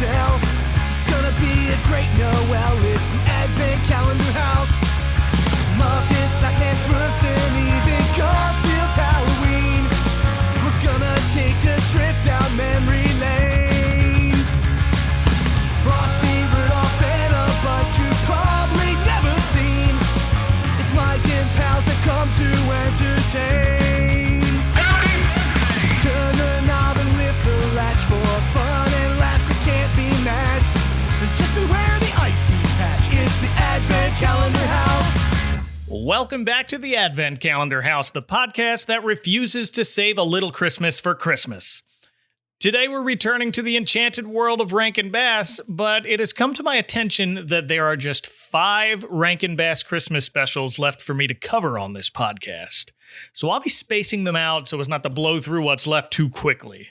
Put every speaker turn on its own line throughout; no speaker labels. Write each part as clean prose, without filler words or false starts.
tell. It's gonna be a great Noel. It's the Advent Calendar House. Muppets, Batman, Smurfs, and even Garfield's Halloween. We're gonna take a trip down memory lane. Frosty, Rudolph, and a bunch you've probably never seen. It's Mike and pals that come to entertain. Turn the knob and lift the latch for fun and laughs that can't be matched. And just beware the icy patch. It's the Advent Calendar House.
Welcome back to the Advent Calendar House, the podcast that refuses to save a little Christmas for Christmas. Today we're returning to the enchanted world of Rankin Bass, but it has come to my attention that there are just 5 Rankin Bass Christmas specials left for me to cover on this podcast. So I'll be spacing them out so as not to blow through what's left too quickly.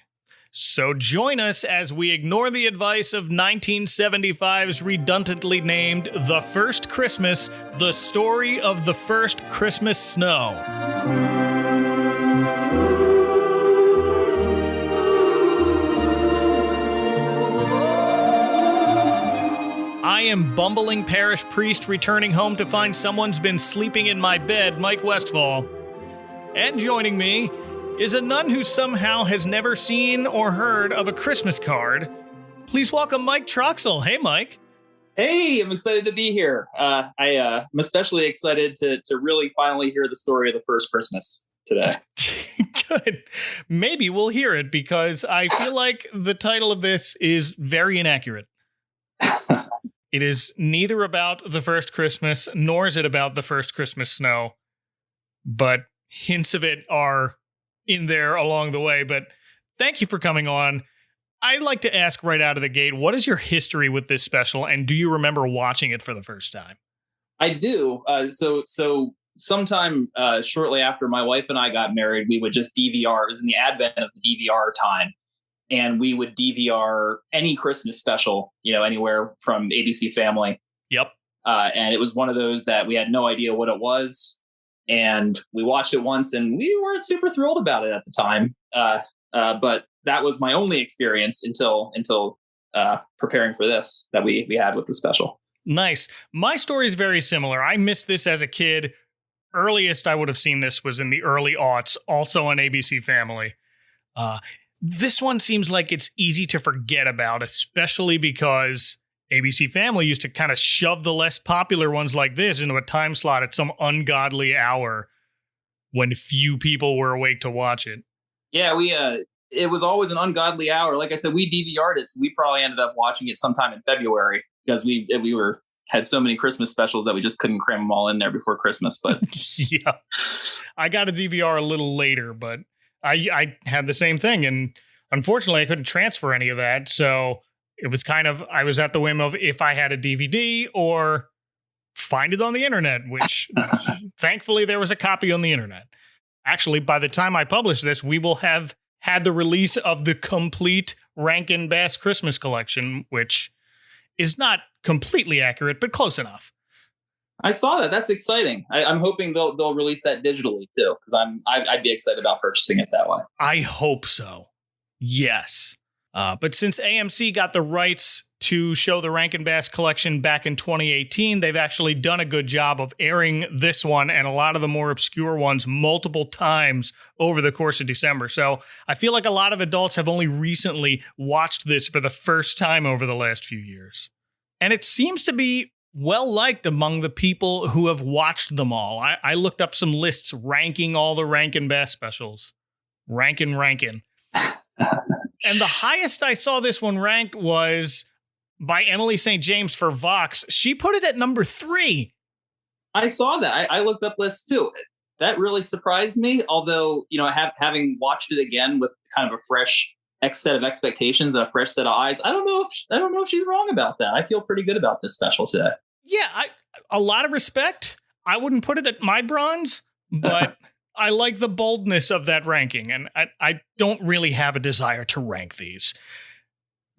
So join us as we ignore the advice of 1975's redundantly named The First Christmas, the story of the first Christmas snow. I am bumbling parish priest returning home to find someone's been sleeping in my bed, Mike Westfall. And joining me is a nun who somehow has never seen or heard of a Christmas card. Please welcome Mike Troxel. Hey, Mike.
Hey, I'm excited to be here. I'm especially excited to really finally hear the story of the first Christmas today.
Good. Maybe we'll hear it because I feel like the title of this is very inaccurate. It is neither about the first Christmas, nor is it about the first Christmas snow, but hints of it are in there along the way. But thank you for coming on. I'd like to ask right out of the gate, what is your history with this special, and do you remember watching it for the first time?
I do. So sometime shortly after my wife and I got married, we would just DVR. It was in the advent of the DVR time. And we would DVR any Christmas special, anywhere from ABC Family.
Yep.
And it was one of those that we had no idea what it was. And we watched it once and we weren't super thrilled about it at the time. But that was my only experience until preparing for this that we had with the special.
Nice. My story is very similar. I missed this as a kid. Earliest I would have seen this was in the early aughts, also on ABC Family. This one seems like it's easy to forget about, especially because ABC Family used to kind of shove the less popular ones like this into a time slot at some ungodly hour when few people were awake to watch it.
Yeah, it was always an ungodly hour. Like I said, we DVR'd it, so we probably ended up watching it sometime in February because we had so many Christmas specials that we just couldn't cram them all in there before Christmas. But
yeah, I got a DVR a little later, but I had the same thing, and unfortunately I couldn't transfer any of that, so it was I was at the whim of if I had a DVD or find it on the internet, which thankfully there was a copy on the internet. Actually, by the time I publish this, we will have had the release of the complete Rankin Bass Christmas collection, which is not completely accurate, but close enough.
I saw that. That's exciting. I'm hoping they'll release that digitally too, because I'd be excited about purchasing it that way.
I hope so. Yes. But since AMC got the rights to show the Rankin Bass collection back in 2018, they've actually done a good job of airing this one and a lot of the more obscure ones multiple times over the course of December. So I feel like a lot of adults have only recently watched this for the first time over the last few years. And it seems to be well liked among the people who have watched them all. I looked up some lists ranking all the Rankin Bass specials. Rankin. And the highest I saw this one ranked was by Emily St. James for Vox. She put it at number 3.
I saw that. I looked up lists too. That really surprised me. Although, having watched it again with kind of a fresh set of expectations and a fresh set of eyes, I don't know if she's wrong about that. I feel pretty good about this special today.
Yeah, a lot of respect. I wouldn't put it at my bronze, but I like the boldness of that ranking, and I don't really have a desire to rank these,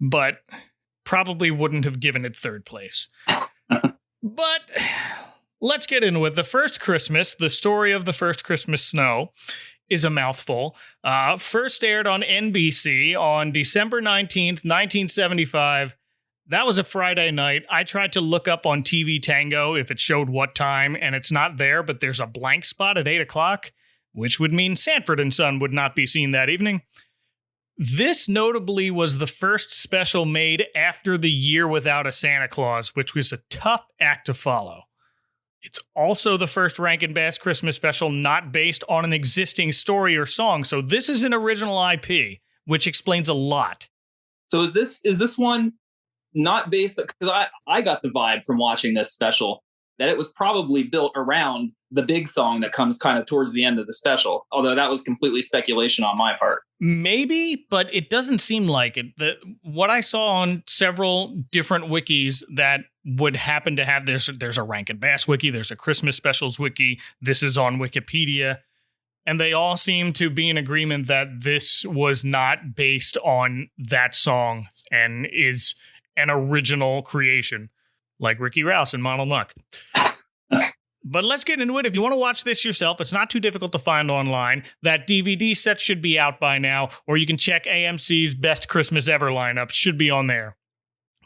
but probably wouldn't have given it third place. But let's get into it. The First Christmas, the story of the first Christmas snow, is a mouthful. First aired on NBC on December 19th, 1975, That was a Friday night. I tried to look up on TV Tango if it showed what time, and it's not there, but there's a blank spot at 8 o'clock, which would mean Sanford and Son would not be seen that evening. This notably was the first special made after The Year Without a Santa Claus, which was a tough act to follow. It's also the first Rankin Bass Christmas special not based on an existing story or song, so this is an original IP, which explains a lot.
So is this one not based, because I got the vibe from watching this special that it was probably built around the big song that comes kind of towards the end of the special, although that was completely speculation on my part.
Maybe, but it doesn't seem like it. What I saw on several different wikis that would happen to have, there's a Rankin Bass wiki, there's a Christmas specials wiki, this is on Wikipedia, and they all seem to be in agreement that this was not based on that song and is an original creation, like Ricky Rouse and Monald Muck. But let's get into it. If you want to watch this yourself, it's not too difficult to find online. That DVD set should be out by now, or you can check AMC's Best Christmas Ever lineup. Should be on there.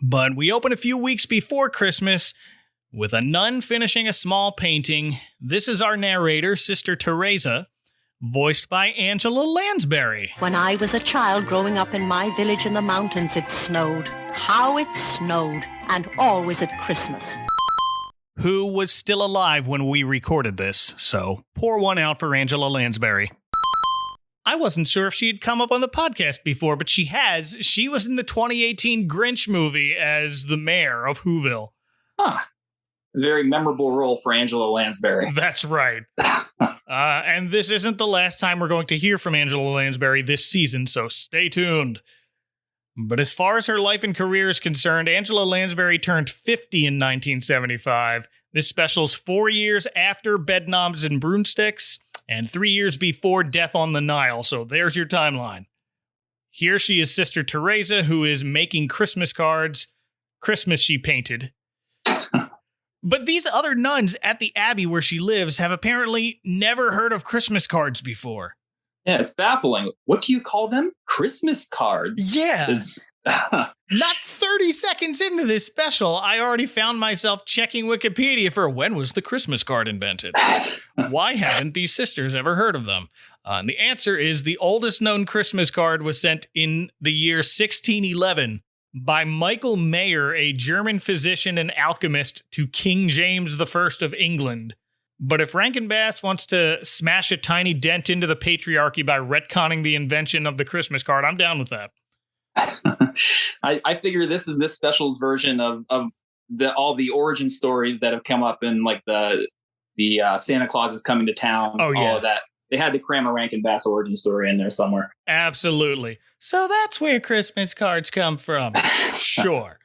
But we open a few weeks before Christmas with a nun finishing a small painting. This is our narrator, Sister Teresa, voiced by Angela Lansbury.
When I was a child growing up in my village in the mountains, it snowed. How it snowed, and always at Christmas.
Who was still alive when we recorded this, so pour one out for Angela Lansbury. I wasn't sure if she had come up on the podcast before, but she has. She was in the 2018 Grinch movie as the mayor of Whoville.
Very memorable role for Angela Lansbury.
That's right. And this isn't the last time we're going to hear from Angela Lansbury this season, so stay tuned. But as far as her life and career is concerned, Angela Lansbury turned 50 in 1975. This special's 4 years after Bedknobs and Broomsticks and 3 years before Death on the Nile, so there's your timeline. Here she is Sister Teresa, who is making Christmas cards. Christmas she painted. But these other nuns at the Abbey where she lives have apparently never heard of Christmas cards before.
Yeah, it's baffling. What do you call them? Christmas cards.
Yeah. Not 30 seconds into this special, I already found myself checking Wikipedia for when was the Christmas card invented? Why hadn't these sisters ever heard of them? And the answer is the oldest known Christmas card was sent in the year 1611 by Michael Mayer, a German physician and alchemist, to King James I of England. But if Rankin Bass wants to smash a tiny dent into the patriarchy by retconning the invention of the Christmas card, I'm down with that.
I figure this is this special's version of all the origin stories that have come up in like the Santa Claus is coming to town.
Oh, yeah.
All of that. They had to cram a Rankin Bass origin story in there somewhere.
Absolutely. So that's where Christmas cards come from. Sure.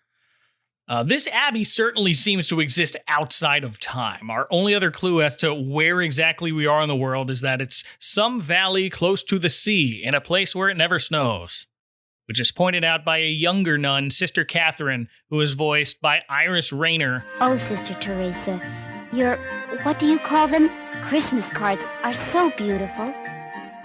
This Abbey certainly seems to exist outside of time. Our only other clue as to where exactly we are in the world is that it's some valley close to the sea in a place where it never snows, which is pointed out by a younger nun, Sister Catherine, who is voiced by Iris Rayner.
Oh, Sister Teresa, your, what do you call them? Christmas cards are so beautiful.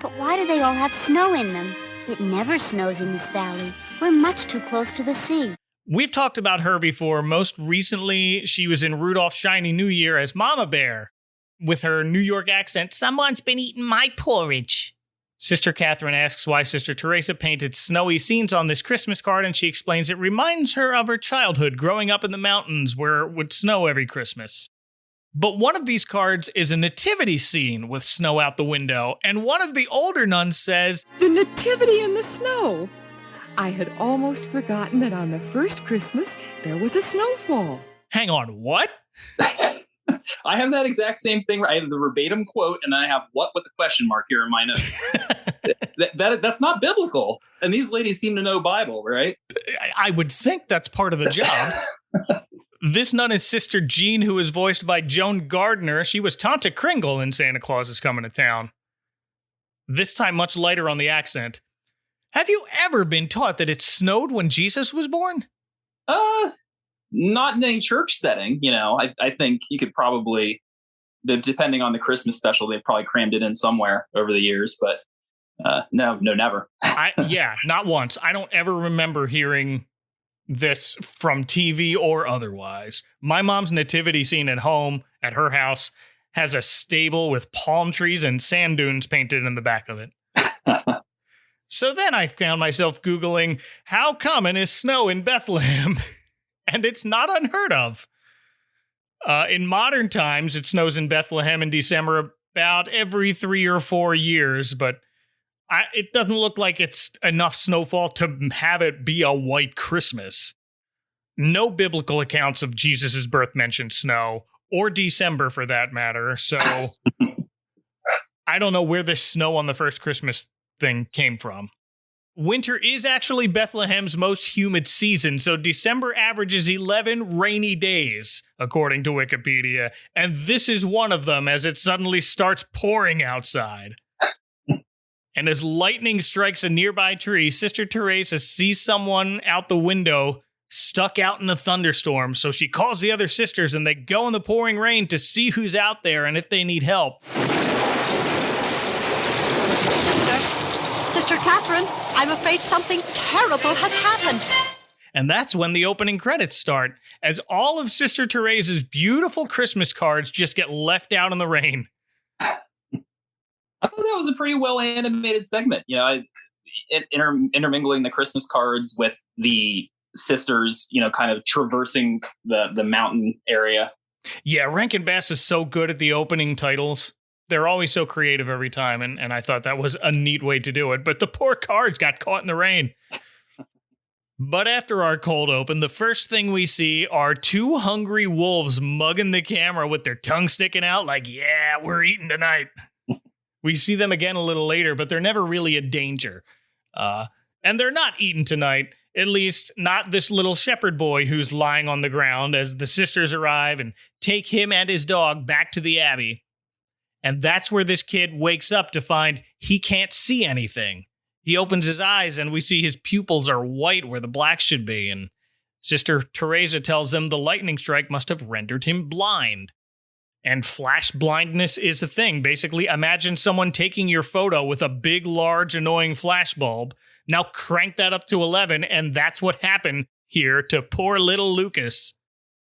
But why do they all have snow in them? It never snows in this valley. We're much too close to the sea.
We've talked about her before. Most recently, she was in Rudolph's Shiny New Year as Mama Bear. With her New York accent, someone's been eating my porridge. Sister Catherine asks why Sister Teresa painted snowy scenes on this Christmas card, and she explains it reminds her of her childhood growing up in the mountains where it would snow every Christmas. But one of these cards is a nativity scene with snow out the window, and one of the older nuns says,
"The nativity in the snow. I had almost forgotten that on the first Christmas, there was a snowfall."
Hang on, what?
I have that exact same thing. I have the verbatim quote, and I have what with the question mark here in my notes. That's not biblical. And these ladies seem to know Bible, right?
I would think that's part of the job. This nun is Sister Jean, who is voiced by Joan Gardner. She was Tanta Kringle in Santa Claus is Coming to Town. This time much lighter on the accent. Have you ever been taught that it snowed when Jesus was born?
Not in any church setting. You know, I think you could probably, depending on the Christmas special, they've probably crammed it in somewhere over the years. But no, never.
Yeah, not once. I don't ever remember hearing this from TV or otherwise. My mom's nativity scene at home, at her house, has a stable with palm trees and sand dunes painted in the back of it. So then I found myself Googling, how common is snow in Bethlehem? And it's not unheard of. In modern times, it snows in Bethlehem in December about every 3 or 4 years, but it doesn't look like it's enough snowfall to have it be a white Christmas. No biblical accounts of Jesus' birth mention snow, or December for that matter, so I don't know where this snow on the first Christmas thing came from. Winter is actually Bethlehem's most humid season, so December averages 11 rainy days, according to Wikipedia, and this is one of them as it suddenly starts pouring outside. And as lightning strikes a nearby tree, Sister Teresa sees someone out the window stuck out in a thunderstorm, so she calls the other sisters and they go in the pouring rain to see who's out there and if they need help.
Sister Catherine, I'm afraid something terrible has happened.
And that's when the opening credits start, as all of Sister Teresa's beautiful Christmas cards just get left out in the rain.
I thought that was a pretty well animated segment. You know, intermingling the Christmas cards with the sisters, you know, kind of traversing the mountain area.
Yeah, Rankin Bass is so good at the opening titles. They're always so creative every time, and I thought that was a neat way to do it. But the poor cards got caught in the rain. But after our cold open, the first thing we see are two hungry wolves mugging the camera with their tongue sticking out like, yeah, we're eating tonight. We see them again a little later, but they're never really a danger. And they're not eaten tonight, at least not this little shepherd boy who's lying on the ground as the sisters arrive and take him and his dog back to the Abbey. And that's where this kid wakes up to find he can't see anything. He opens his eyes and we see his pupils are white where the black should be. And Sister Teresa tells him the lightning strike must have rendered him blind. And flash blindness is a thing. Basically, imagine someone taking your photo with a big, large, annoying flash bulb. Now crank that up to 11, and that's what happened here to poor little Lucas.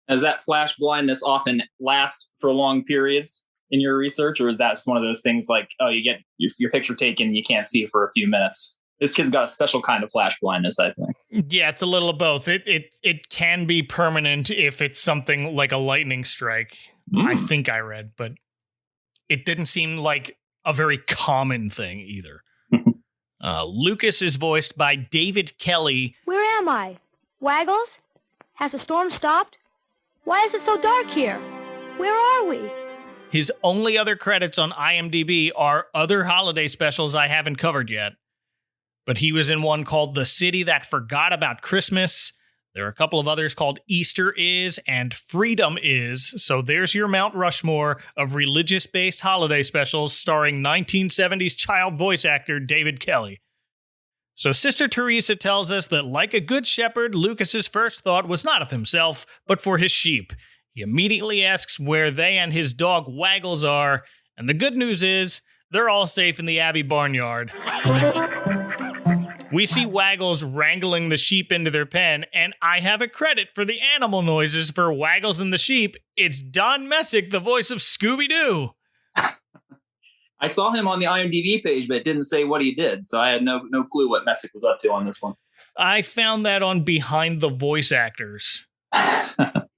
Does that flash blindness often last for long periods in your research, or is that just one of those things like, oh, you get your picture taken and you can't see it for a few minutes? This kid's got a special kind of flash blindness, I think.
Yeah, it's a little of both. It can be permanent if it's something like a lightning strike. I think I read, but it didn't seem like a very common thing either. Lucas is voiced by David Kelly.
Where am I? Waggles? Has the storm stopped? Why is it so dark here? Where are we?
His only other credits on IMDb are other holiday specials I haven't covered yet. But he was in one called The City That Forgot About Christmas. There are a couple of others called Easter Is and Freedom Is. So there's your Mount Rushmore of religious-based holiday specials starring 1970s child voice actor David Kelly. So Sister Teresa tells us that like a good shepherd, Lucas's first thought was not of himself, but for his sheep. He immediately asks where they and his dog Waggles are, and the good news is they're all safe in the Abbey barnyard. We see Waggles wrangling the sheep into their pen, and I have a credit for the animal noises for Waggles and the sheep. It's Don Messick, the voice of Scooby-Doo.
I saw him on the IMDb page, but it didn't say what he did, so I had no clue what Messick was up to on this one.
I found that on Behind the Voice Actors.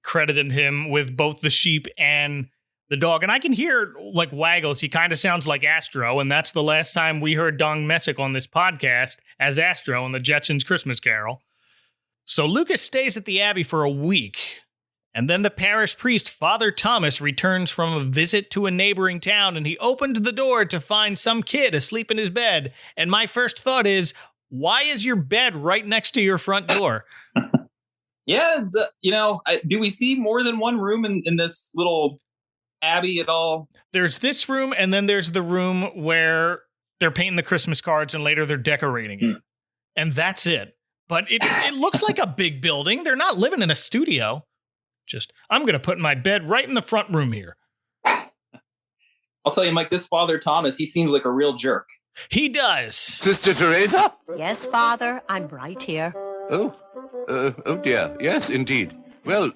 Credited him with both the sheep and the dog. And I can hear, like, Waggles. He kind of sounds like Astro, and that's the last time we heard Don Messick on this podcast as Astro in the Jetsons' Christmas Carol. So Lucas stays at the Abbey for a week, and then the parish priest, Father Thomas, returns from a visit to a neighboring town, and he opens the door to find some kid asleep in his bed. And my first thought is, why is your bed right next to your front door?
Yeah, do we see more than one room in this little Abbey at all?
There's this room, and then there's the room where they're painting the Christmas cards, and later they're decorating it. And that's it. But it looks like a big building. They're not living in a studio. I'm going to put my bed right in the front room here.
I'll tell you, Mike, this Father Thomas, he seems like a real jerk.
He does.
Sister Teresa?
Yes, Father, I'm right here.
Oh, Oh dear, yes, indeed. Well,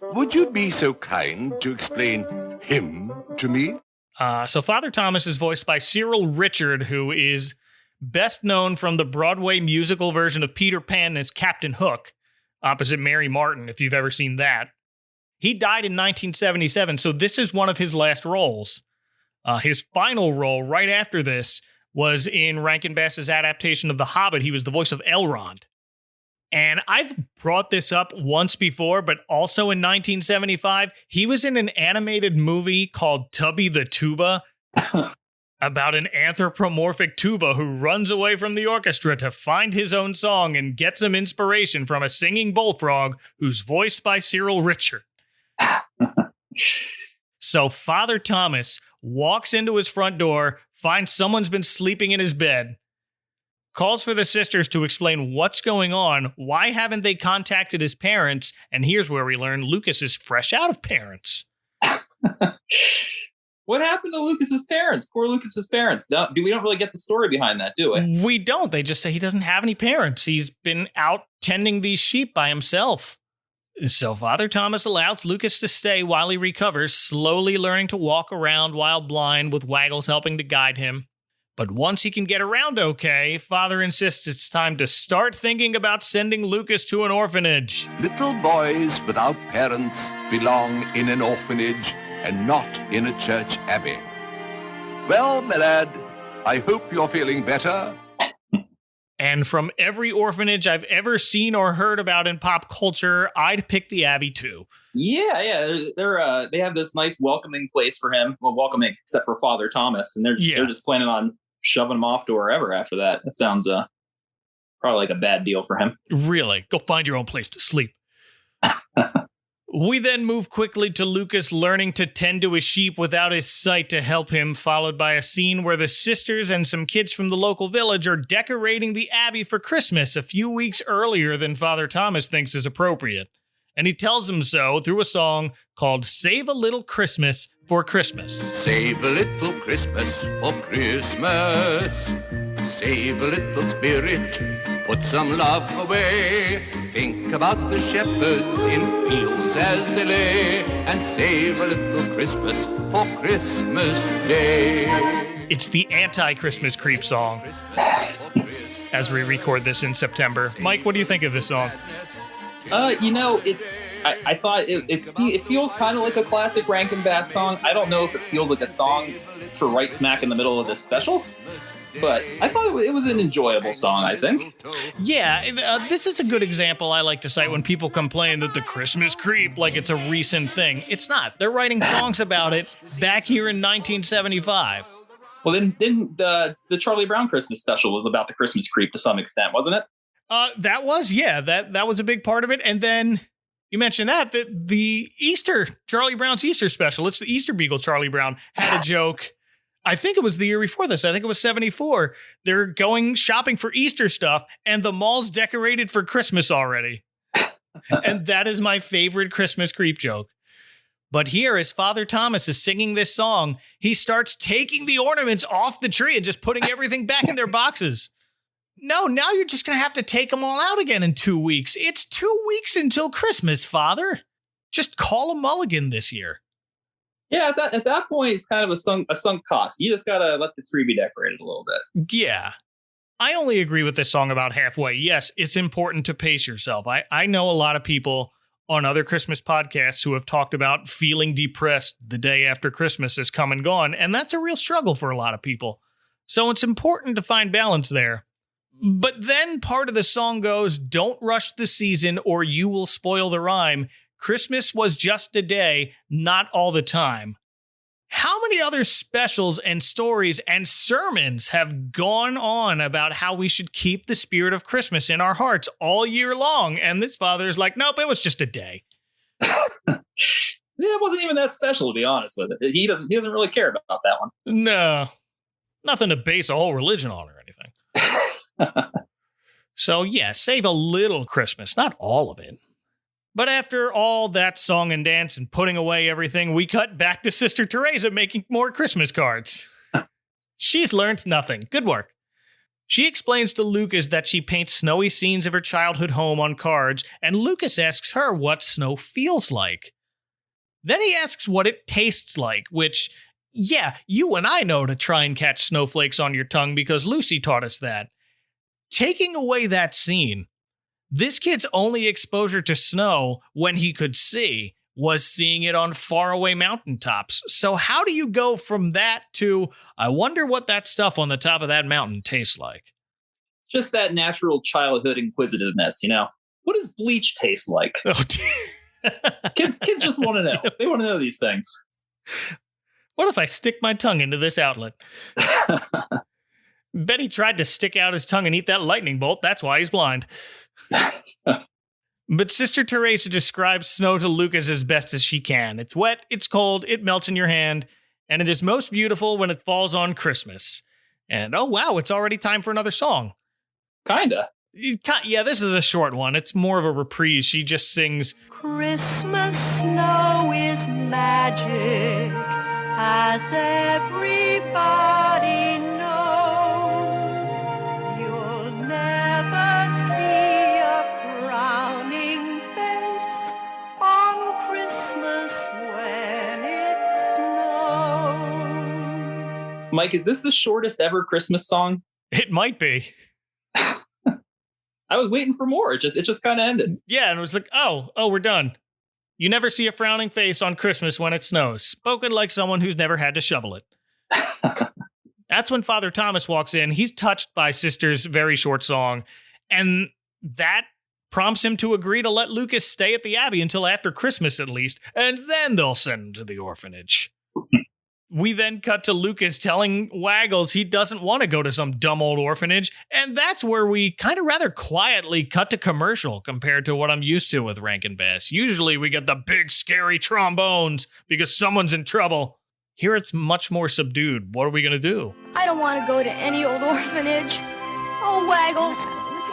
would you be so kind to explain him to me?
So Father Thomas is voiced by Cyril Richard, who is best known from the Broadway musical version of Peter Pan as Captain Hook, opposite Mary Martin, if you've ever seen that. He died in 1977, so this is one of his last roles. His final role right after this was in Rankin Bass's adaptation of The Hobbit. He was the voice of Elrond. And I've brought this up once before, but also in 1975, he was in an animated movie called Tubby the Tuba about an anthropomorphic tuba who runs away from the orchestra to find his own song and get some inspiration from a singing bullfrog who's voiced by Cyril Richard. So Father Thomas walks into his front door, finds someone's been sleeping in his bed, calls for the sisters to explain what's going on, why haven't they contacted his parents, and here's where we learn Lucas is fresh out of parents.
What happened to Lucas's parents? Poor Lucas's parents. We don't really get the story behind that, do we?
We don't. They just say he doesn't have any parents. He's been out tending these sheep by himself. So Father Thomas allows Lucas to stay while he recovers, slowly learning to walk around while blind, with Waggles helping to guide him. But once he can get around okay, Father insists it's time to start thinking about sending Lucas to an orphanage.
Little boys without parents belong in an orphanage and not in a church abbey. Well, my lad, I hope you're feeling better.
And from every orphanage I've ever seen or heard about in pop culture, I'd pick the Abbey too.
Yeah, they have this nice welcoming place for him. Well, welcoming except for Father Thomas, and they're just planning on shoving him off to wherever after that. That sounds probably like a bad deal for him.
Really? Go find your own place to sleep. We then move quickly to Lucas learning to tend to his sheep without his sight to help him, followed by a scene where the sisters and some kids from the local village are decorating the Abbey for Christmas a few weeks earlier than Father Thomas thinks is appropriate. And he tells them so through a song called Save a Little Christmas for Christmas.
Save a little Christmas for Christmas. Save a little spirit, put some love away. Think about the shepherds in fields as they lay, and save a little Christmas for Christmas Day.
It's the anti-Christmas creep song as we record this in September. Mike, what do you think of this song?
I thought it feels kind of like a classic Rankin Bass song. I don't know if it feels like a song for right smack in the middle of this special, but I thought it was an enjoyable song, I think.
Yeah, this is a good example I like to cite when people complain that the Christmas creep, like it's a recent thing. It's not. They're writing songs about it back here in 1975.
Well, then the Charlie Brown Christmas special was about the Christmas creep to some extent, wasn't it?
That was a big part of it. And then you mentioned that the Charlie Brown's Easter special, it's the Easter Beagle Charlie Brown, had a joke. I think it was the year before this. I think it was 74. They're going shopping for Easter stuff, and the mall's decorated for Christmas already. And that is my favorite Christmas creep joke. But here, as Father Thomas is singing this song, he starts taking the ornaments off the tree and just putting everything back in their boxes. No, now you're just going to have to take them all out again in 2 weeks. It's 2 weeks until Christmas, Father. Just call a mulligan this year.
Yeah, at that point, it's kind of a sunk cost. You just got to let the tree be decorated a little bit.
Yeah. I only agree with this song about halfway. Yes, it's important to pace yourself. I know a lot of people on other Christmas podcasts who have talked about feeling depressed the day after Christmas has come and gone, and that's a real struggle for a lot of people. So it's important to find balance there. But then part of the song goes, don't rush the season or you will spoil the rhyme. Christmas was just a day, not all the time. How many other specials and stories and sermons have gone on about how we should keep the spirit of Christmas in our hearts all year long? And this father's like, nope, it was just a day.
It wasn't even that special, to be honest with it. He doesn't really care about that one.
No, nothing to base a whole religion on or anything. So yeah, save a little Christmas, not all of it. But after all that song and dance and putting away everything, we cut back to Sister Teresa making more Christmas cards. She's learned nothing. Good work. She explains to Lucas that she paints snowy scenes of her childhood home on cards, and Lucas asks her what snow feels like. Then he asks what it tastes like, which, yeah, you and I know to try and catch snowflakes on your tongue because Lucy taught us that. Taking away that scene, this kid's only exposure to snow when he could see was seeing it on faraway mountaintops. So how do you go from that to, I wonder what that stuff on the top of that mountain tastes like?
Just that natural childhood inquisitiveness, you know? What does bleach taste like?
Oh,
Kids just want to know. They want to know these things.
What if I stick my tongue into this outlet? Bet he tried to stick out his tongue and eat that lightning bolt. That's why he's blind. But Sister Teresa describes snow to Lucas as best as she can. It's wet, it's cold, it melts in your hand, and it is most beautiful when it falls on Christmas. And oh wow, it's already time for another song.
Kinda.
Yeah, this is a short one. It's more of a reprise. She just sings,
Christmas snow is magic, as everybody knows. You'll never see a frowning face on Christmas when it snows.
Mike, is this the shortest ever Christmas song?
it might be.
I was waiting for more. It just kind of ended.
Yeah, and it was like, oh, we're done. You never see a frowning face on Christmas when it snows. Spoken like someone who's never had to shovel it. That's when Father Thomas walks in. He's touched by Sister's very short song, and that prompts him to agree to let Lucas stay at the Abbey until after Christmas at least, and then they'll send him to the orphanage. We then cut to Lucas telling Waggles he doesn't want to go to some dumb old orphanage, and that's where we kind of rather quietly cut to commercial compared to what I'm used to with Rankin Bass. Usually we get the big scary trombones because someone's in trouble. Here it's much more subdued. What are we going to do?
I don't want to go to any old orphanage. Oh, Waggles,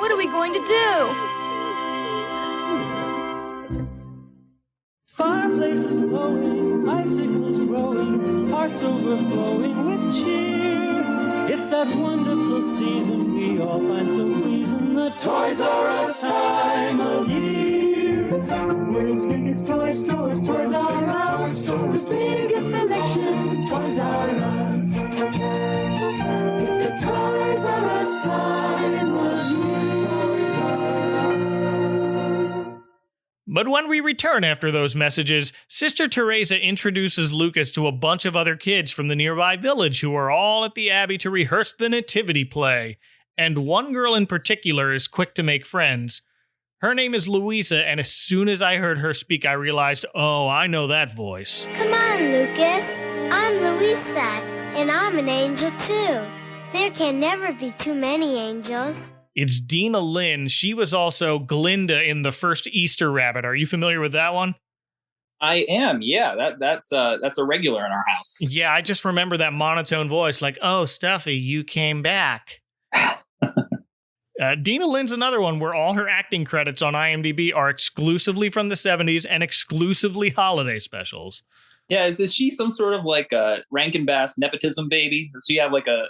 what are we going to do?
Fireplaces glowing, icicles growing, hearts overflowing with cheer. It's that wonderful season we all find so pleasing, the Toys R Us time of year. The world's biggest toy stores, Toys R Us. The biggest selection, Toys R Us. It's a Toys R Us time of year. Toys R Us.
But when we return after those messages, Sister Teresa introduces Lucas to a bunch of other kids from the nearby village who are all at the Abbey to rehearse the Nativity play. And one girl in particular is quick to make friends. Her name is Louisa, and as soon as I heard her speak, I realized, oh, I know that voice.
Come on, Lucas. I'm Louisa, and I'm an angel too. There can never be too many angels.
It's Dina Lynn. She was also Glinda in the first Easter Rabbit. Are you familiar with that one?
I am, yeah. That's a regular in our house.
Yeah, I just remember that monotone voice, like, oh, Stuffy, you came back. Dina Lynn's another one where all her acting credits on IMDb are exclusively from the 70s and exclusively holiday specials.
Yeah, is she some sort of like a Rankin Bass nepotism baby? Does she have like a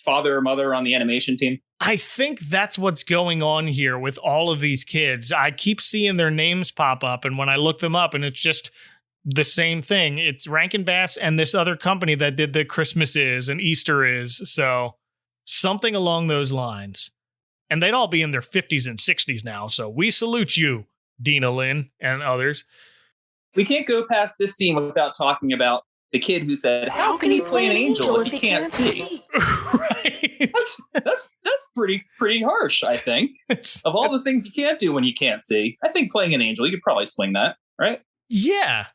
father or mother on the animation team?
I think that's what's going on here with all of these kids. I keep seeing their names pop up, and when I look them up, and it's just the same thing. It's Rankin Bass and this other company that did the Christmas Is and Easter Is. So something along those lines. And they'd all be in their 50s and 60s now. So we salute you, Dina Lynn and others.
We can't go past this scene without talking about the kid who said, how can he play an angel if he can't see?
Right.
That's pretty harsh, I think. Of all the things you can't do when you can't see, I think playing an angel, you could probably swing that, right?
Yeah.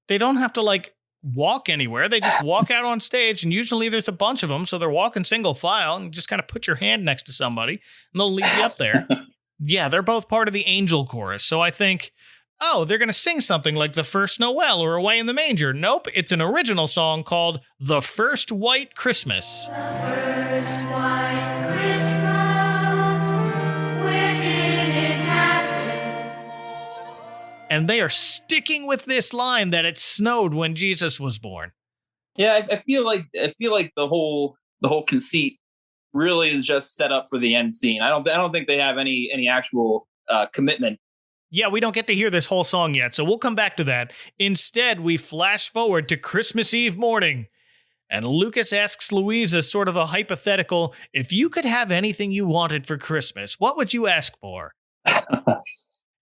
They don't have to like walk anywhere. They just walk out on stage, and usually there's a bunch of them, so they're walking single file, and just kind of put your hand next to somebody, and they'll lead you up there. Yeah, they're both part of the angel chorus, so I think, oh, they're going to sing something like The First Noel or Away in the Manger. Nope, it's an original song called The First White Christmas.
First white Christmas, where did it happen?
And they are sticking with this line that it snowed when Jesus was born.
Yeah, I feel like the whole conceit really is just set up for the end scene. I don't think they have any actual commitment.
Yeah, we don't get to hear this whole song yet, so we'll come back to that. Instead, we flash forward to Christmas Eve morning, and Lucas asks Louisa sort of a hypothetical, if you could have anything you wanted for Christmas, what would you ask for?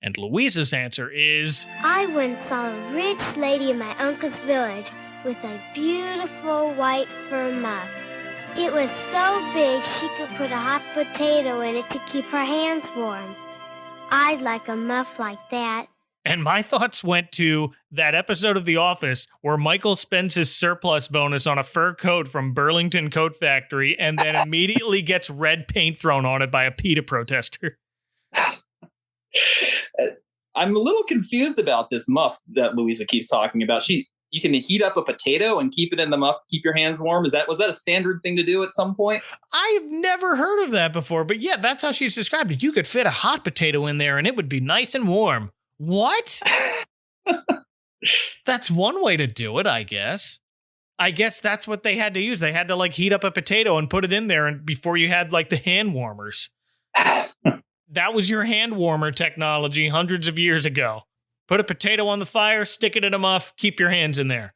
And Louisa's answer is,
I once saw a rich lady in my uncle's village with a beautiful white fur muff. It was so big she could put a hot potato in it to keep her hands warm. I'd like a muff like that.
and my thoughts went to that episode of The Office where Michael spends his surplus bonus on a fur coat from Burlington Coat Factory and then immediately gets red paint thrown on it by a PETA protester.
I'm a little confused about this muff that Louisa keeps talking about. You can heat up a potato and keep it in the muff to keep your hands warm. Was that a standard thing to do at some point?
I've never heard of that before, but yeah, that's how she's described it. You could fit a hot potato in there and it would be nice and warm. What? That's one way to do it, I guess. I guess that's what they had to use. They had to heat up a potato and put it in there and before you had the hand warmers. That was your hand warmer technology hundreds of years ago. Put a potato on the fire, stick it in a muff, keep your hands in there.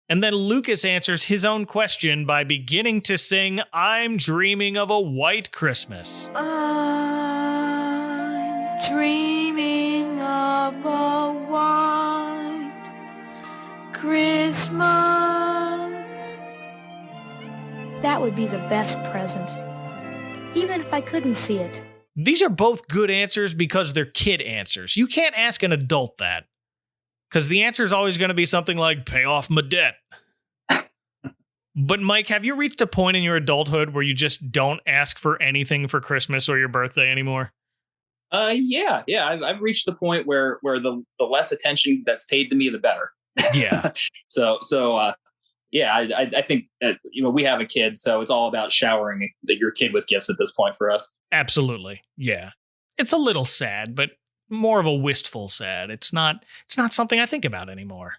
And then Lucas answers his own question by beginning to sing, I'm dreaming of a white Christmas.
I'm dreaming of a white Christmas.
That would be the best present, even if I couldn't see it.
These are both good answers because they're kid answers. You can't ask an adult that, because the answer is always going to be something like, pay off my debt. But Mike, have you reached a point in your adulthood where you just don't ask for anything for Christmas or your birthday anymore?
Yeah. I've reached the point where the less attention that's paid to me, the better.
Yeah.
Yeah, I think that, we have a kid, so it's all about showering your kid with gifts at this point for us.
Absolutely. Yeah. It's a little sad, but more of a wistful sad. It's not something I think about anymore.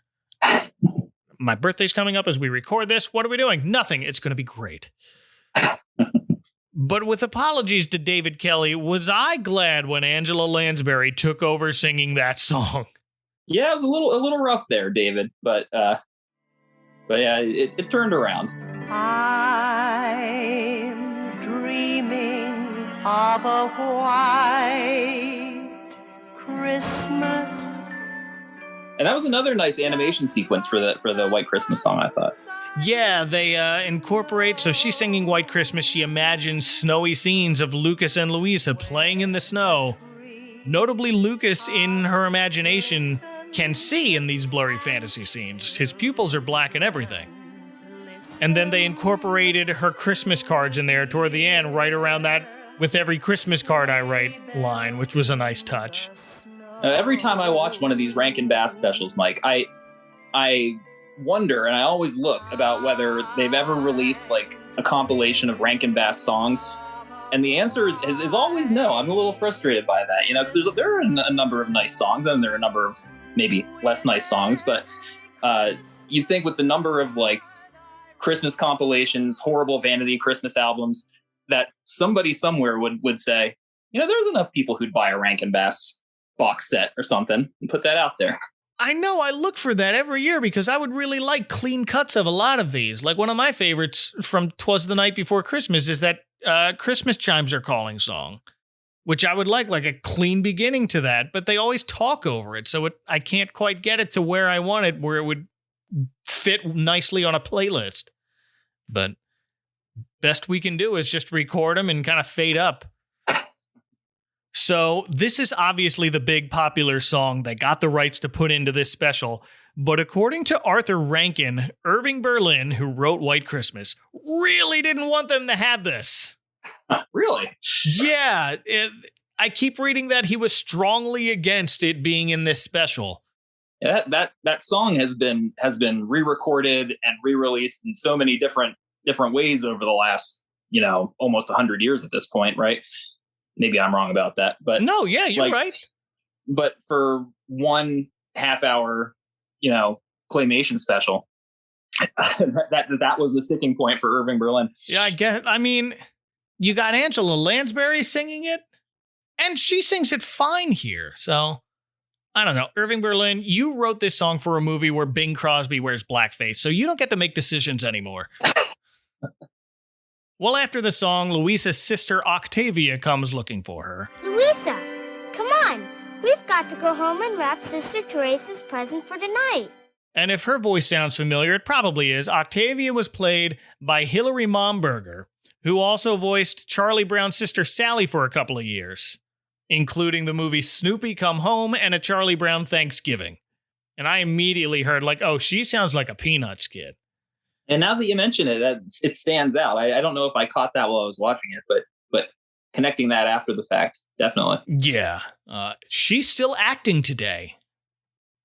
My birthday's coming up as we record this. What are we doing? Nothing. It's going to be great. But with apologies to David Kelly, was I glad when Angela Lansbury took over singing that song?
Yeah, it was a little rough there, David, but yeah, it turned around.
I'm dreaming of a white Christmas.
And that was another nice animation sequence for the White Christmas song, I thought.
Yeah, they incorporate, so she's singing White Christmas. She imagines snowy scenes of Lucas and Louisa playing in the snow. Notably, Lucas, in her imagination, can see in these blurry fantasy scenes. His pupils are black and everything. And then they incorporated her Christmas cards in there toward the end, right around that with every Christmas card I write line, which was a nice touch.
Every time I watch one of these Rankin Bass specials, Mike, I wonder, and I always look about whether they've ever released a compilation of Rankin Bass songs. And the answer is always no. I'm a little frustrated by that, because there are a number of nice songs and there are a number of maybe less nice songs, but you'd think with the number of Christmas compilations, horrible vanity Christmas albums, that somebody somewhere would say, there's enough people who'd buy a Rankin Bass box set or something and put that out there.
I know, I look for that every year because I would really like clean cuts of a lot of these. One of my favorites from 'Twas the Night Before Christmas is that Christmas Chimes Are Calling song, which I would like a clean beginning to that, but they always talk over it, so I can't quite get it to where I want it, where it would fit nicely on a playlist. But best we can do is just record them and kind of fade up. So this is obviously the big popular song they got the rights to put into this special. But according to Arthur Rankin, Irving Berlin, who wrote White Christmas, really didn't want them to have this.
Really?
Yeah. I keep reading that he was strongly against it being in this special.
Yeah, that song has been re-recorded and re-released in so many different ways over the last, almost 100 years at this point, right? Maybe I'm wrong about that, but
no, yeah, you're right.
But for 1 half hour, claymation special, that was the sticking point for Irving Berlin.
Yeah, I guess. I mean, you got Angela Lansbury singing it, and she sings it fine here. So, I don't know. Irving Berlin, you wrote this song for a movie where Bing Crosby wears blackface, so you don't get to make decisions anymore. Well, after the song, Louisa's sister Octavia comes looking for her.
Louisa, come on. We've got to go home and wrap Sister Teresa's present for tonight.
And if her voice sounds familiar, it probably is. Octavia was played by Hilary Momberger, who also voiced Charlie Brown's sister Sally for a couple of years, including the movie Snoopy Come Home and A Charlie Brown Thanksgiving. And I immediately heard, like, oh, she sounds like a Peanuts kid.
And now that you mention it, it stands out. I don't know if I caught that while I was watching it, but connecting that after the fact, definitely.
Yeah. She's still acting today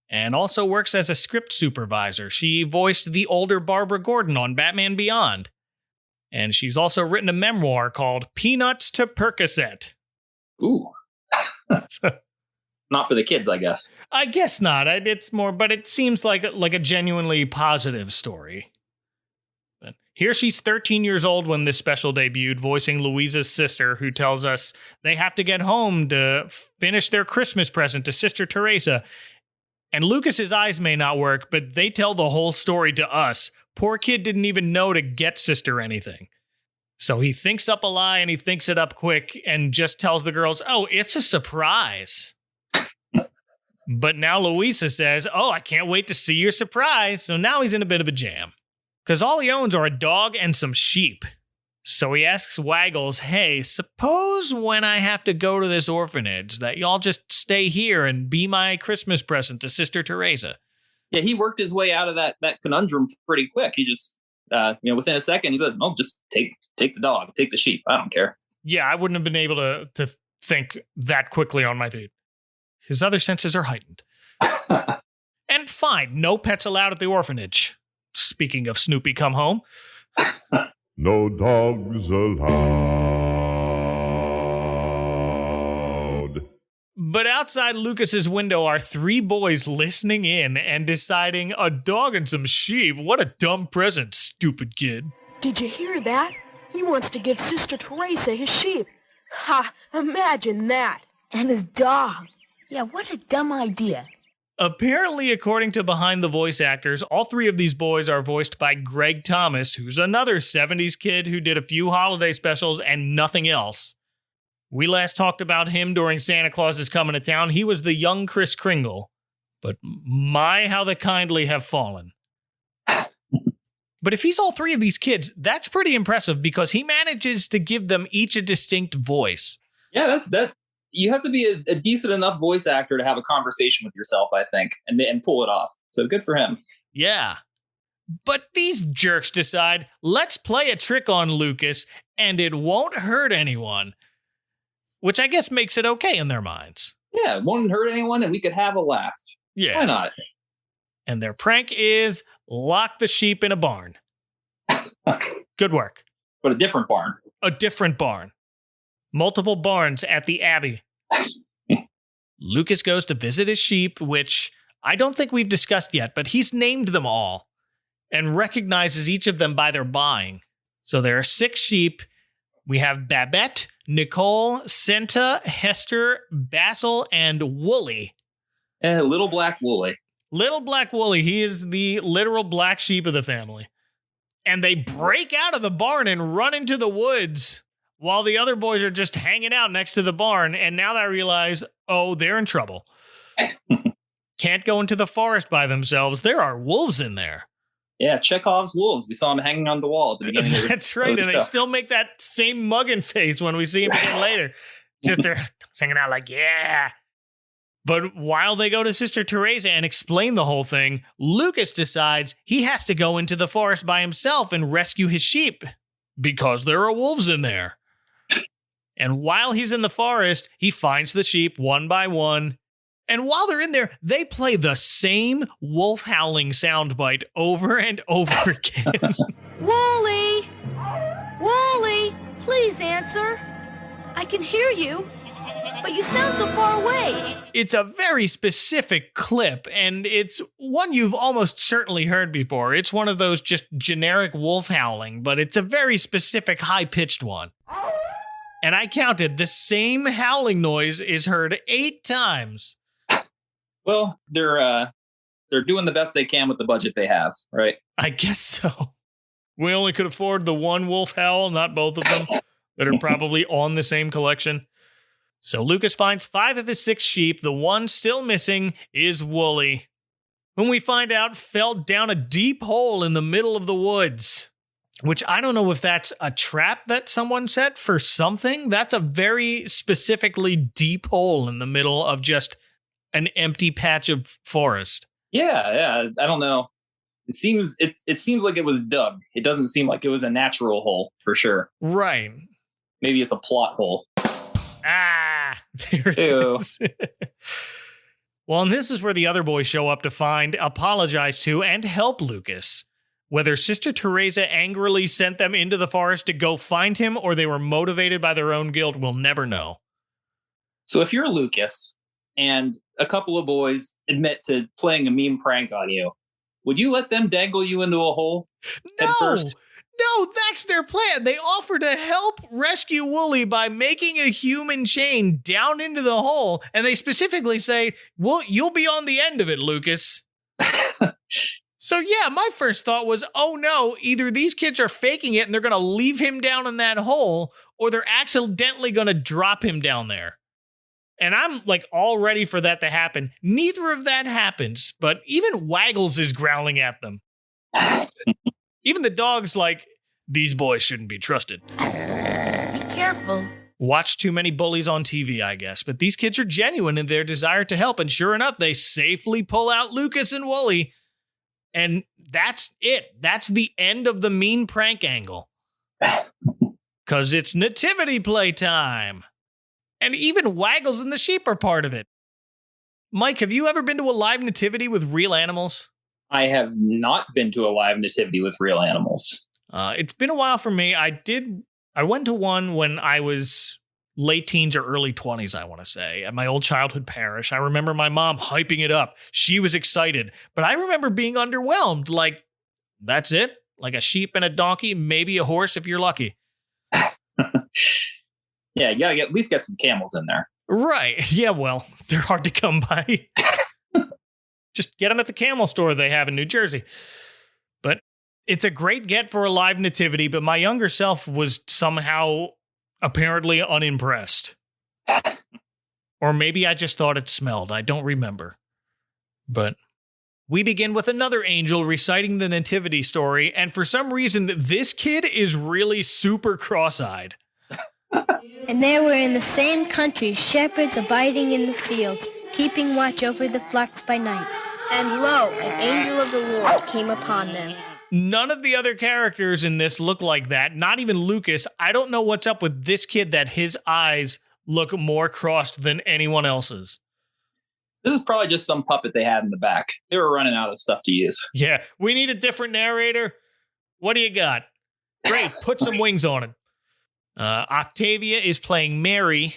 and also works as a script supervisor. She voiced the older Barbara Gordon on Batman Beyond. And she's also written a memoir called Peanuts to Percocet.
Ooh. Not for the kids, I guess.
I guess not. It's more, but it seems like a genuinely positive story. But here she's 13 years old when this special debuted, voicing Louisa's sister, who tells us they have to get home to finish their Christmas present to Sister Teresa. And Lucas's eyes may not work, but they tell the whole story to us. Poor kid didn't even know to get Sister anything. So he thinks up a lie and he thinks it up quick and just tells the girls, oh, it's a surprise. But now Louisa says, oh, I can't wait to see your surprise. So now he's in a bit of a jam. Because all he owns are a dog and some sheep. So he asks Waggles, hey, suppose when I have to go to this orphanage that y'all just stay here and be my Christmas present to Sister Teresa.
Yeah, he worked his way out of that conundrum pretty quick. He just, within a second, he said, oh, just take the dog, take the sheep. I don't care.
Yeah, I wouldn't have been able to think that quickly on my feet. His other senses are heightened. And fine, no pets allowed at the orphanage. Speaking of Snoopy Come Home.
No dogs allowed.
But outside Lucas's window are three boys listening in and deciding a dog and some sheep. What a dumb present, stupid kid.
Did you hear that? He wants to give Sister Teresa his sheep. Ha! Imagine that. And his dog. Yeah, what a dumb idea.
Apparently, according to Behind the Voice Actors, all three of these boys are voiced by Greg Thomas, who's another 70s kid who did a few holiday specials and nothing else. We last talked about him during Santa Claus is Coming to Town. He was the young Kris Kringle. But my, how the kindly have fallen. But if he's all three of these kids, that's pretty impressive because he manages to give them each a distinct voice.
Yeah, that's you have to be a decent enough voice actor to have a conversation with yourself, I think, and pull it off. So good for him.
Yeah. But these jerks decide, let's play a trick on Lucas, and it won't hurt anyone. Which I guess makes it okay in their minds.
Yeah, it won't hurt anyone, and we could have a laugh.
Yeah.
Why not?
And their prank is lock the sheep in a barn. Good work.
But a different barn.
A different barn. Multiple barns at the Abbey. Lucas goes to visit his sheep, which I don't think we've discussed yet, but he's named them all and recognizes each of them by their buying. So there are 6 sheep. We have Babette, Nicole, Senta, Hester, Basil, and Wooly.
Little Black Wooly.
Little Black Wooly. He is the literal black sheep of the family. And they break out of the barn and run into the woods while the other boys are just hanging out next to the barn. And now I realize, oh, they're in trouble. Can't go into the forest by themselves. There are wolves in there.
Yeah, Chekhov's wolves. We saw them hanging on the wall at the beginning.
That's right. And they still make that same mugging face when we see them again later. Just they're hanging out like, yeah. But while they go to Sister Teresa and explain the whole thing, Lucas decides he has to go into the forest by himself and rescue his sheep because there are wolves in there. And while he's in the forest, he finds the sheep one by one. And while they're in there, they play the same wolf howling soundbite over and over again.
Wooly! Wooly! Please answer. I can hear you.
But you sound so far away.
It's a very specific clip, and it's one you've almost certainly heard before. It's one of those just generic wolf howling, but it's a very specific high-pitched one. And I counted, the same howling noise is heard 8 times.
Well, they're doing the best they can with the budget they have, right?
I guess so. We only could afford the one wolf howl, not both of them, that are probably on the same collection. So Lucas finds 5 of his 6 sheep. The one still missing is Wooly, whom we find out fell down a deep hole in the middle of the woods, which I don't know if that's a trap that someone set for something. That's a very specifically deep hole in the middle of just an empty patch of forest.
Yeah. I don't know. It seems like it was dug. It doesn't seem like it was a natural hole for sure.
Right.
Maybe it's a plot hole.
There it is. Well, and this is where the other boys show up to find, apologize to, and help Lucas. Whether Sister Teresa angrily sent them into the forest to go find him or they were motivated by their own guilt, we'll never know.
So if you're Lucas and a couple of boys admit to playing a mean prank on you, would you let them dangle you into a hole head first?
No, that's their plan. They offer to help rescue Wooly by making a human chain down into the hole, and they specifically say, well, you'll be on the end of it, Lucas. So yeah, my first thought was, oh no, either these kids are faking it and they're going to leave him down in that hole, or they're accidentally going to drop him down there. And I'm like all ready for that to happen. Neither of that happens, but even Waggles is growling at them. Even the dog's like, these boys shouldn't be trusted.
Be careful.
Watch too many bullies on TV, I guess. But these kids are genuine in their desire to help. And sure enough, they safely pull out Lucas and Wooly. And that's it. That's the end of the mean prank angle. Because it's nativity playtime. And even Waggles and the sheep are part of it. Mike, have you ever been to a live nativity with real animals?
I have not been to a live nativity with real animals.
It's been a while for me. I went to one when I was late teens or early 20s, I want to say, at my old childhood parish. I remember my mom hyping it up. She was excited. But I remember being underwhelmed. Like, that's it? Like a sheep and a donkey, maybe a horse if you're lucky.
Yeah, you gotta at least get some camels in there.
Right. Yeah, well, they're hard to come by. Just get them at the camel store they have in New Jersey. But it's a great get for a live nativity, but my younger self was somehow apparently unimpressed. Or maybe I just thought it smelled. I don't remember. But we begin with another angel reciting the nativity story, and for some reason, this kid is really super cross-eyed.
And there were in the same country shepherds abiding in the fields, keeping watch over the flocks by night. And lo, an angel of the Lord came upon them.
None of the other characters in this look like that, not even Lucas. I don't know what's up with this kid that his eyes look more crossed than anyone else's.
This is probably just some puppet they had in the back. They were running out of stuff to use.
Yeah, we need a different narrator. What do you got? Great, put some wings on him. Octavia is playing Mary.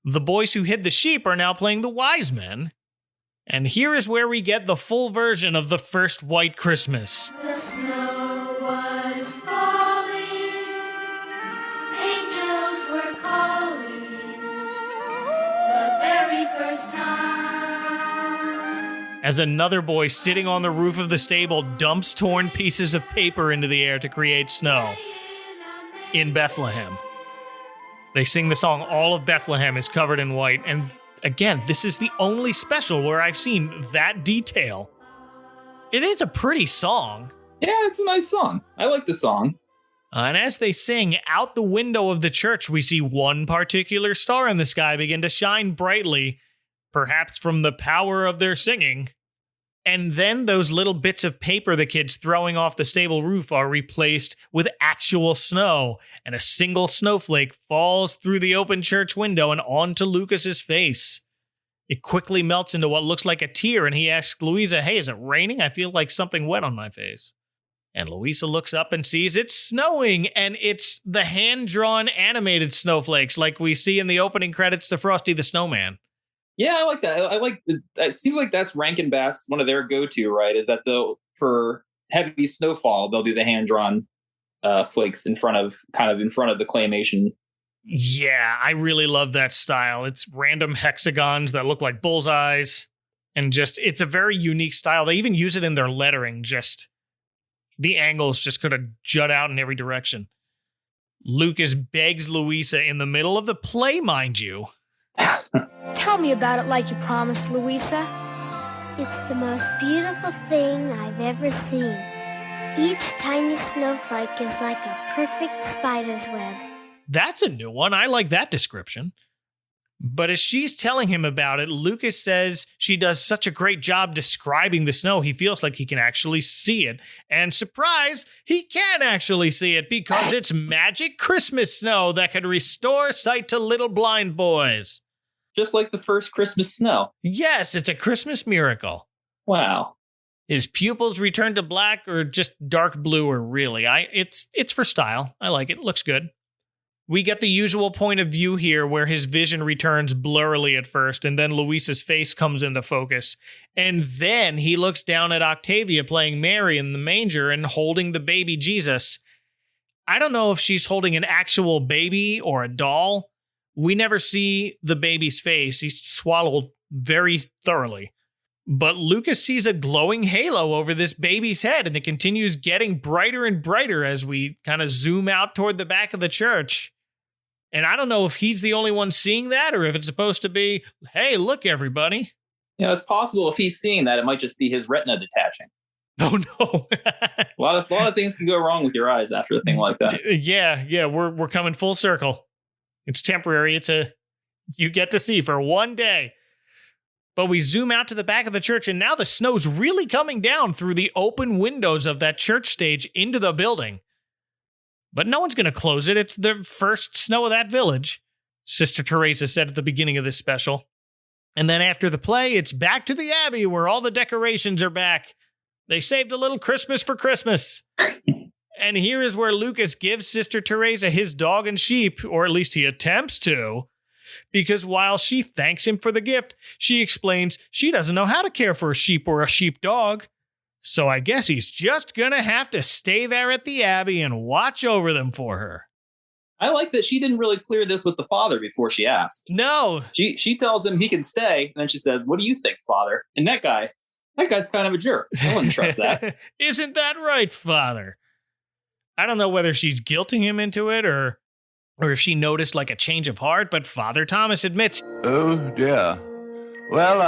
The boys who hid the sheep are now playing the wise men. And here is where we get the full version of the first White Christmas.
The snow was falling, angels were calling, the very first time.
As another boy sitting on the roof of the stable dumps torn pieces of paper into the air to create snow. In Bethlehem. They sing the song All of Bethlehem is Covered in White, and again, this is the only special where I've seen that detail. It is a pretty song.
Yeah, it's a nice song. I like the song.
And as they sing, out the window of the church, we see one particular star in the sky begin to shine brightly, perhaps from the power of their singing. And then those little bits of paper the kids throwing off the stable roof are replaced with actual snow, and a single snowflake falls through the open church window and onto Lucas's face. It quickly melts into what looks like a tear, and he asks Louisa, "Hey, is it raining? I feel like something wet on my face." And Louisa looks up and sees it's snowing, and it's the hand-drawn animated snowflakes like we see in the opening credits to Frosty the Snowman.
Yeah, I like that. I like it seems like that's Rankin Bass, one of their go-to, right? Is that for heavy snowfall, they'll do the hand-drawn flakes in front of the claymation.
Yeah, I really love that style. It's random hexagons that look like bullseyes, and it's a very unique style. They even use it in their lettering, just the angles just kind of jut out in every direction. Lucas begs Louisa in the middle of the play, mind you.
Tell me about it like you promised, Louisa.
It's the most beautiful thing I've ever seen. Each tiny snowflake is like a perfect spider's web.
That's a new one. I like that description. But as she's telling him about it, Lucas says she does such a great job describing the snow, he feels like he can actually see it. And surprise, he can actually see it because it's magic Christmas snow that can restore sight to little blind boys.
Just like the first Christmas snow.
Yes, it's a Christmas miracle.
Wow.
His pupils return to black or just dark blue, or really, it's for style. I like it. It looks good. We get the usual point of view here where his vision returns blurrily at first, and then Louisa's face comes into focus. And then he looks down at Octavia playing Mary in the manger and holding the baby Jesus. I don't know if she's holding an actual baby or a doll. We never see the baby's face. He's swallowed very thoroughly. But Lucas sees a glowing halo over this baby's head, and it continues getting brighter and brighter as we kind of zoom out toward the back of the church. And I don't know if he's the only one seeing that or if it's supposed to be, hey, look, everybody.
You know, it's possible if he's seeing that, it might just be his retina detaching.
Oh, no.
a lot of things can go wrong with your eyes after a thing like that.
Yeah, we're coming full circle. It's temporary. You get to see for one day. But we zoom out to the back of the church, and now the snow's really coming down through the open windows of that church stage into the building. But no one's going to close it. It's the first snow of that village, Sister Teresa said at the beginning of this special. And then after the play, it's back to the Abbey where all the decorations are back. They saved a little Christmas for Christmas. And here is where Lucas gives Sister Teresa his dog and sheep, or at least he attempts to, because while she thanks him for the gift, she explains she doesn't know how to care for a sheep or a sheepdog. So I guess he's just gonna have to stay there at the Abbey and watch over them for her.
I like that she didn't really clear this with the father before she asked.
No.
She tells him he can stay, and then she says, "What do you think, Father?" And that guy's kind of a jerk. I wouldn't trust that.
Isn't that right, Father? I don't know whether she's guilting him into it or if she noticed like a change of heart, but Father Thomas admits,
Oh, dear. Well,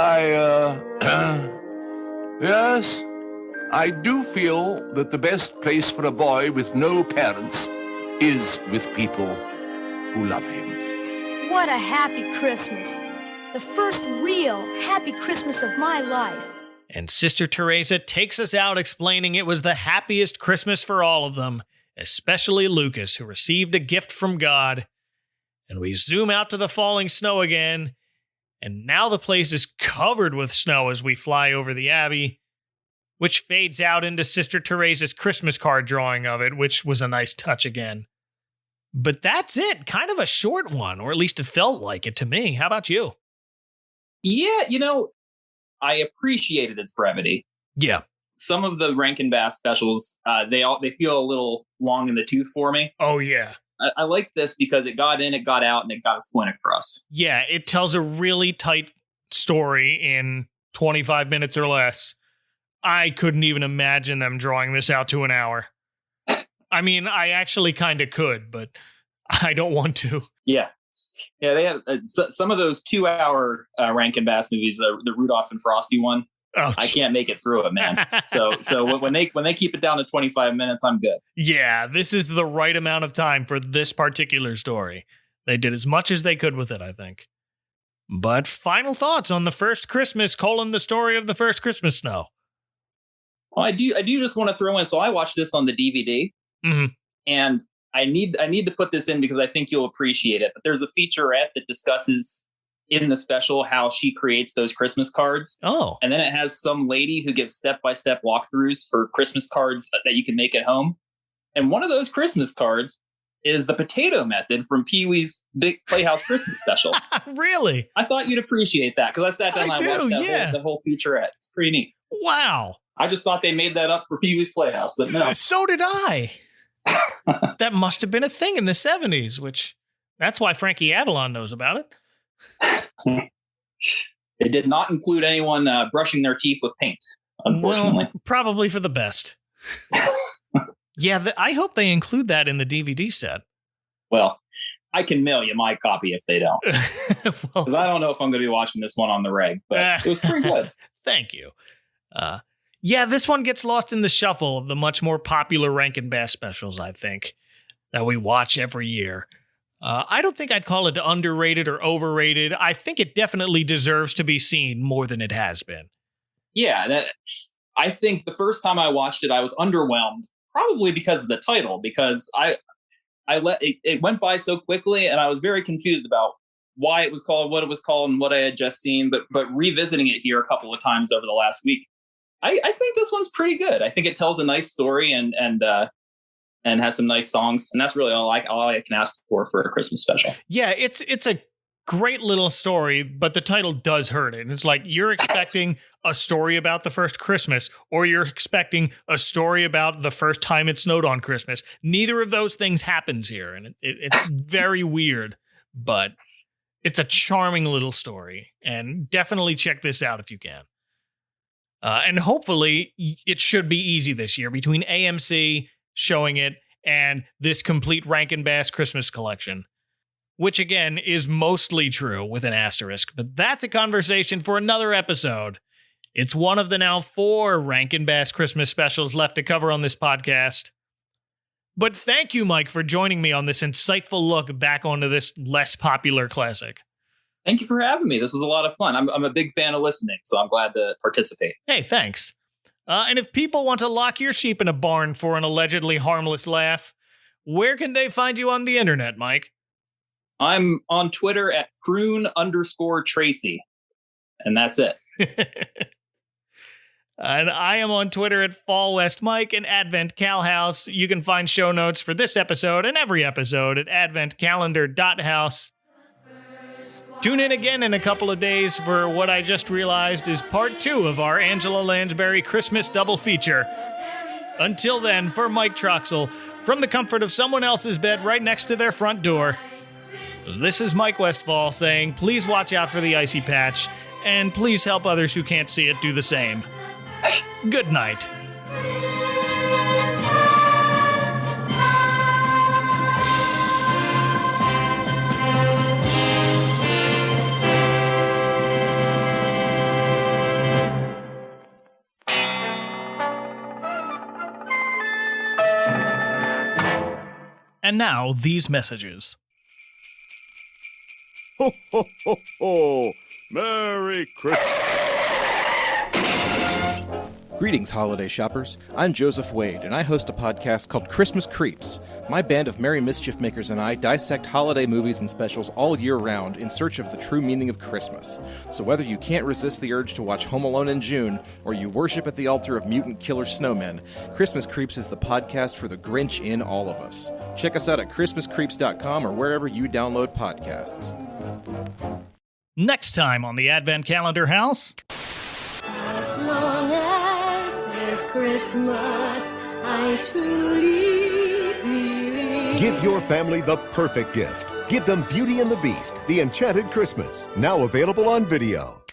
yes, I do feel that the best place for a boy with no parents is with people who love him.
What a happy Christmas. The first real happy Christmas of my life.
And Sister Teresa takes us out explaining it was the happiest Christmas for all of them, especially Lucas, who received a gift from God. And we zoom out to the falling snow again, and now the place is covered with snow as we fly over the Abbey, which fades out into Sister Teresa's Christmas card drawing of it, which was a nice touch again. But that's it. Kind of a short one, or at least it felt like it to me. How about you?
Yeah, I appreciated its brevity.
Yeah.
Some of the Rankin Bass specials, they feel a little long in the tooth for me.
Oh, yeah.
I like this because it got in, it got out, and it got its point across.
Yeah, it tells a really tight story in 25 minutes or less. I couldn't even imagine them drawing this out to an hour. I mean, I actually kind of could, but I don't want to.
Yeah. Yeah, they have some of those 2-hour Rankin Bass movies, the Rudolph and Frosty one.
Oh,
I can't make it through it, man. So when they keep it down to 25 minutes, I'm good.
Yeah, this is the right amount of time for this particular story. They did as much as they could with it, I think. But final thoughts on the first Christmas, the story of the first Christmas snow.
Well, I do just want to throw in. So I watched this on the DVD, and I need to put this in because I think you'll appreciate it. But there's a featurette that discusses in the special how she creates those Christmas cards.
Oh.
And then it has some lady who gives step-by-step walkthroughs for Christmas cards that you can make at home. And one of those Christmas cards is the potato method from Pee-wee's Big Playhouse Christmas special.
Really?
I thought you'd appreciate that because I sat down and I watched the whole featurette. It's pretty neat.
Wow.
I just thought they made that up for Pee-wee's Playhouse, but no.
So did I. That must have been a thing in the 70s, which that's why Frankie Avalon knows about it.
It did not include anyone brushing their teeth with paint, unfortunately.
Well, probably for the best. Yeah, I hope they include that in the DVD set.
Well, I can mail you my copy if they don't. Because I don't know if I'm going to be watching this one on the reg, but it was pretty good.
Thank you. Yeah, this one gets lost in the shuffle of the much more popular Rankin Bass specials, I think, that we watch every year. I don't think I'd call it underrated or overrated. I think it definitely deserves to be seen more than it has been.
Yeah, I think the first time I watched it, I was underwhelmed. Probably because of the title, because it went by so quickly, and I was very confused about why it was called, what it was called, and what I had just seen. But revisiting it here a couple of times over the last week, I think this one's pretty good. I think it tells a nice story and has some nice songs, and that's really all I can ask for a Christmas special.
Yeah, it's a great little story, but the title does hurt it. It's like you're expecting a story about the first Christmas, or you're expecting a story about the first time it snowed on Christmas. Neither of those things happens here, and it's very weird, but it's a charming little story, and definitely check this out if you can. And hopefully it should be easy this year between AMC showing it and this complete Rankin Bass Christmas collection. Which, again, is mostly true with an asterisk, but that's a conversation for another episode. It's one of the now 4 Rankin Bass Christmas specials left to cover on this podcast. But thank you, Mike, for joining me on this insightful look back onto this less popular classic.
Thank you for having me. This was a lot of fun. I'm a big fan of listening, so I'm glad to participate.
Hey, thanks. And if people want to lock your sheep in a barn for an allegedly harmless laugh, where can they find you on the internet, Mike?
I'm on Twitter at prune_Tracy, and that's it.
And I am on Twitter at Fall West Mike and Advent Calhouse. You can find show notes for this episode and every episode at adventcalendar.house. Tune in again in a couple of days for what I just realized is part 2 of our Angela Lansbury Christmas double feature. Until then, for Mike Troxel, from the comfort of someone else's bed right next to their front door, this is Mike Westfall saying, please watch out for the icy patch, and please help others who can't see it do the same. Good night. And now, these messages.
Ho, ho, ho, ho! Merry Christmas!
Greetings, holiday shoppers. I'm Joseph Wade, and I host a podcast called Christmas Creeps. My band of merry mischief makers and I dissect holiday movies and specials all year round in search of the true meaning of Christmas. So whether you can't resist the urge to watch Home Alone in June, or you worship at the altar of mutant killer snowmen, Christmas Creeps is the podcast for the Grinch in all of us. Check us out at ChristmasCreeps.com or wherever you download podcasts.
Next time on the Advent Calendar House.
As long as there's Christmas, I truly believe.
Give your family the perfect gift. Give them Beauty and the Beast, The Enchanted Christmas, now available on video.